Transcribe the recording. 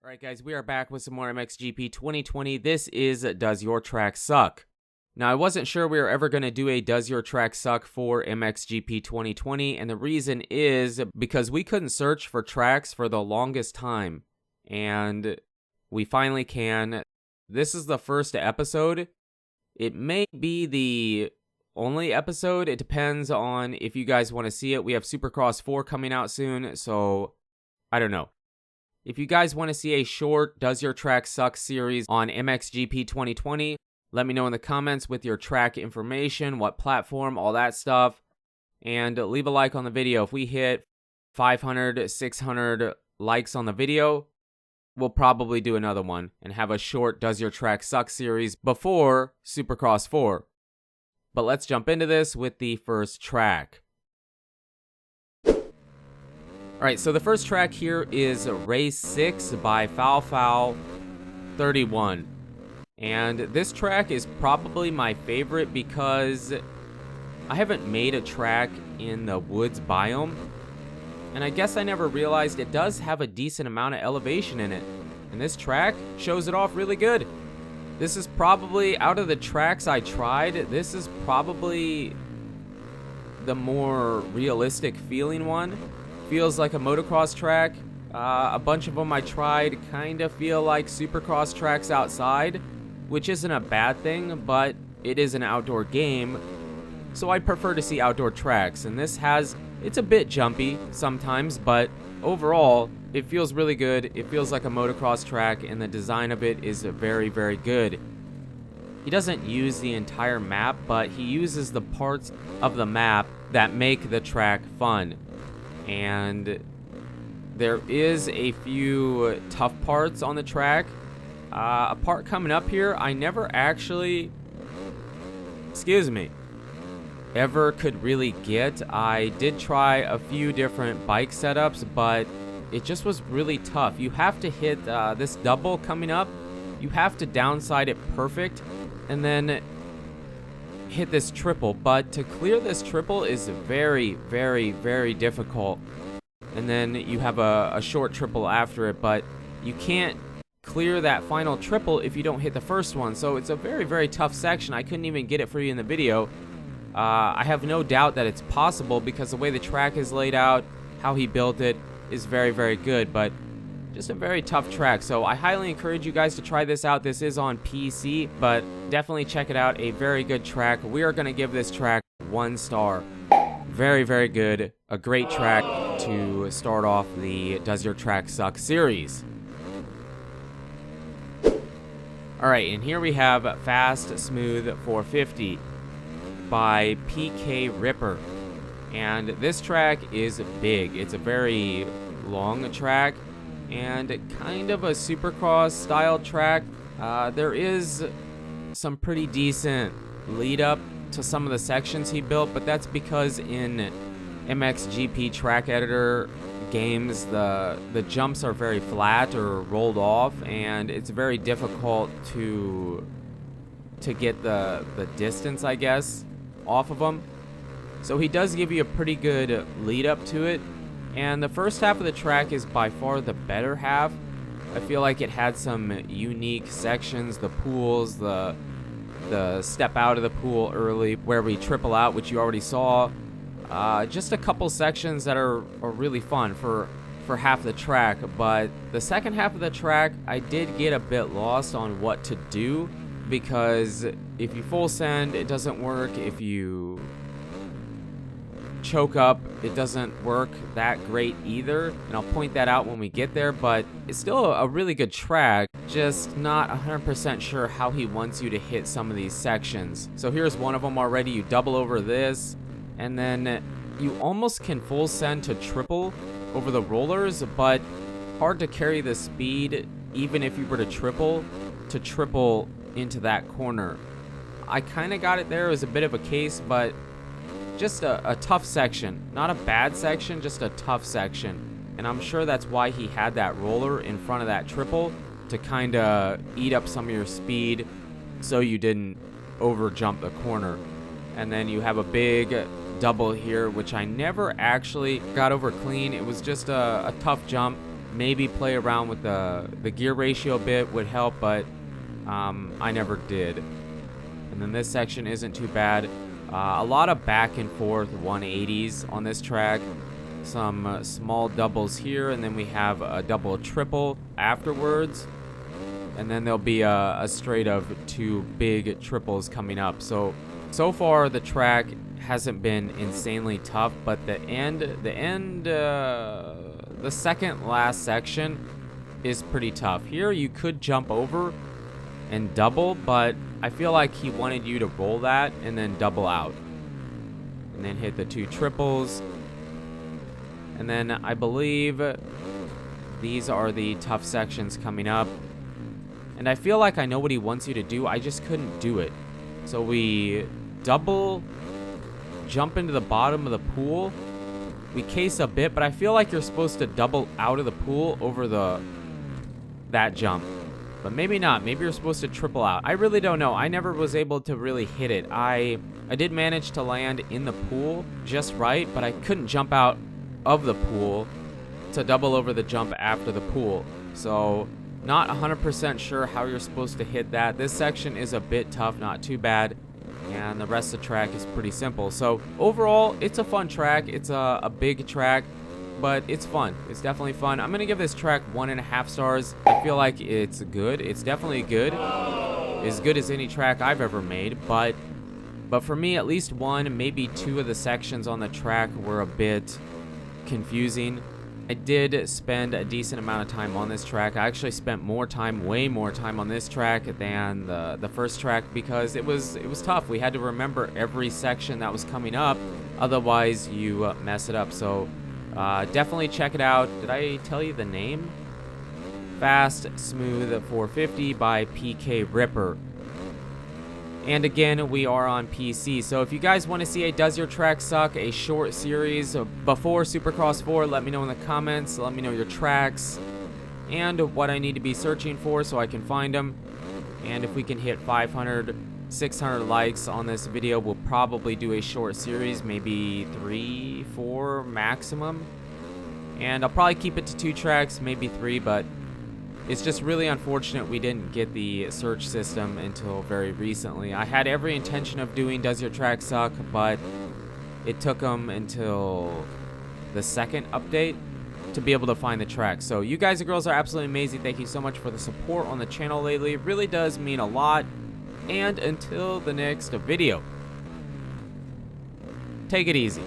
Alright guys, we are back with some more MXGP 2020. This is Does Your Track Suck? Now I wasn't sure we were ever going to do a Does Your Track Suck for MXGP 2020, and the reason is because we couldn't search for tracks for the longest time, and we finally can. This is the first episode. It may be the only episode. It depends on if you guys want to see it. We have Supercross 4 coming out soon, so I don't know. If you guys want to see a short Does Your Track Suck series on MXGP 2020, let me know in the comments with your track information, what platform, all that stuff. And leave a like on the video. If we hit 500, 600 likes on the video, we'll probably do another one and have a short Does Your Track Suck series before Supercross 4. But let's jump into this with the first track. Alright, so the first track here is Race 6 by Foul 31. And this track is probably my favorite because I haven't made a track in the woods biome. And I guess I never realized it does have a decent amount of elevation in it. And this track shows it off really good. This is probably, out of the tracks I tried, this is probably the more realistic feeling one. Feels like a motocross track. A bunch of them I tried kind of feel like Supercross tracks outside, which isn't a bad thing, but it is an outdoor game, so I prefer to see outdoor tracks. And this it's a bit jumpy sometimes, but overall, it feels really good. It feels like a motocross track, and the design of it is very, very good. He doesn't use the entire map, but he uses the parts of the map that make the track fun. And there is a few tough parts on the track. A part coming up here I never actually, ever could really get. I did try a few different bike setups, but it just was really tough. You have to hit this double coming up. You have to downside it perfect and then hit this triple, but to clear this triple is very, very, very difficult. And then you have a short triple after it, but you can't clear that final triple if you don't hit the first one. So it's a very, very tough section. I couldn't even get it for you in the video. I have no doubt that it's possible because the way the track is laid out, how he built it, is very, very good, but just a very tough track. So I highly encourage you guys to try this out. This is on PC, but definitely check it out. A very good track. We are going to give this track 1 star. Very, very good. A great track to start off the Does Your Track Suck series. Alright, and here we have Fast Smooth 450 by PK Ripper. And this track is big. It's a very long track and kind of a Supercross style track. There is some pretty decent lead up to some of the sections he built, but that's because in MXGP track editor games the jumps are very flat or rolled off, and it's very difficult to get the distance, I guess, off of them. So he does give you a pretty good lead up to it. And the first half of the track is by far the better half. I feel like it had some unique sections, the pools, the step out of the pool early where we triple out, which you already saw. Just a couple sections that are really fun for half the track. But the second half of the track, I did get a bit lost on what to do, because if you full send, it doesn't work. If you choke up, it doesn't work that great either, and I'll point that out when we get there. But it's still a really good track, just not 100% sure how he wants you to hit some of these sections. So here's one of them already. You double over this, and then you almost can full send to triple over the rollers, but hard to carry the speed even if you were to triple into that corner. I kind of got it there. It was a bit of a case, but just a tough section. Not a bad section, just a tough section. And I'm sure that's why he had that roller in front of that triple, to kind of eat up some of your speed so you didn't over jump the corner. And then you have a big double here, which I never actually got over clean. It was just a tough jump. maybe play around with the gear ratio a bit would help, but I never did. And then this section isn't too bad. A lot of back and forth 180s on this track. Some small doubles here, and then we have a double triple afterwards. And then there'll be a straight of 2 big triples coming up. So far the track hasn't been insanely tough, but the second last section is pretty tough. Here you could jump over and double, but I feel like he wanted you to roll that and then double out. And then hit the 2 triples. And then I believe these are the tough sections coming up. And I feel like I know what he wants you to do. I just couldn't do it. So we double jump into the bottom of the pool. We case a bit, but I feel like you're supposed to double out of the pool over that jump. But maybe not. Maybe you're supposed to triple out. I really don't know. I never was able to really hit it. I did manage to land in the pool just right, but I couldn't jump out of the pool to double over the jump after the pool. So not 100% sure how you're supposed to hit that. This section is a bit tough, not too bad. And the rest of the track is pretty simple. So overall, it's a fun track. It's a big track, but it's fun. It's definitely fun. I'm gonna give this track 1.5 stars. I feel like it's good. It's definitely good. As good as any track I've ever made, but for me, at least 1, maybe 2 of the sections on the track were a bit confusing. I did spend a decent amount of time on this track. I actually spent more time, way more time on this track than the first track, because it was tough. We had to remember every section that was coming up, otherwise you mess it up. So definitely check it out. Did I tell you the name? Fast Smooth 450 by PK Ripper. And again, we are on PC. So if you guys want to see a Does Your Track Suck, a short series before Supercross 4, let me know in the comments. Let me know your tracks and what I need to be searching for so I can find them. And if we can hit 500, 600 likes on this video, we'll probably do a short series, maybe 3, 4 maximum. And I'll probably keep it to 2 tracks, maybe 3, but it's just really unfortunate we didn't get the search system until very recently. I had every intention of doing Does Your Track Suck, but it took them until the second update to be able to find the track. So you guys and girls are absolutely amazing. Thank you so much for the support on the channel lately. It really does mean a lot. And until the next video, take it easy.